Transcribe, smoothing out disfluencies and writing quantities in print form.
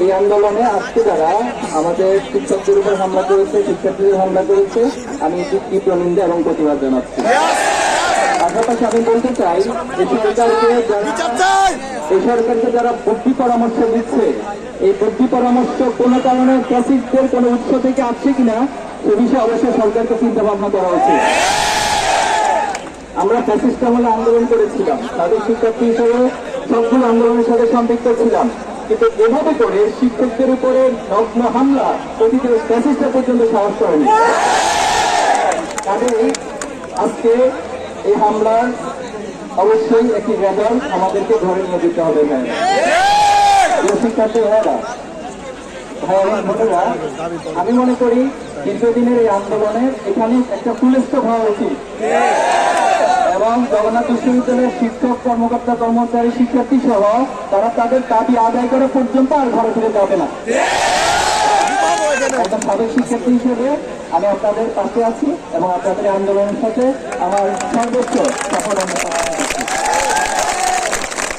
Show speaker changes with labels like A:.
A: এই আন্দোলনে আজকে যারা আমাদের শিক্ষকদের উপর হামলা করেছে, শিক্ষার্থীদের হামলা করেছে, আমি তীব্র নিন্দা এবং প্রতিবাদ জানাচ্ছি। পাশাপাশি আমি বলতে চাই এই সরকারকে যারা বুদ্ধি পরামর্শ দিচ্ছে, এই বুদ্ধি পরামর্শ কোনো কারণে ফ্যাসিস্টদের কোনো উৎস থেকে আসছে কিনা সে বিষয়ে অবশ্যই সরকারকে চিন্তা ভাবনা করা উচিত। আমরা ফ্যাসিস্ট আমলে আন্দোলন করেছিলাম, তাদের শিক্ষার্থী হিসেবে সবগুলো আন্দোলনের সাথে সম্পৃক্ত ছিলাম, কিন্তু এভাবে করে শিক্ষকদের উপরে নগ্ন হামলা প্রতিটি ফ্যাসিস্টরা পর্যন্ত সাহস করেনি। কাজেই আজকে এই হামলার অবশ্যই একটি রেজাল্ট আমাদেরকে ধরে নিয়ে দিতে হবে। শিক্ষার্থী ভাইয়েরা, বোনেরা, আমি মনে করি দীর্ঘদিনের এই আন্দোলনের এখানে একটা পুলিশও হওয়া উচিত এবং জগন্নাথ বিশ্ববিদ্যালয়ের শিক্ষক, কর্মকর্তা, কর্মচারী, শিক্ষার্থী সহ তারা তাদের দাবি আদায় করা পর্যন্ত আর ঘরে ফিরে যাবে না। একজন সাবেক শিক্ষার্থী হিসেবে আমি আপনাদের পাশে আছি এবং আপনাদের আন্দোলনের সাথে আমার সর্বোচ্চ সফল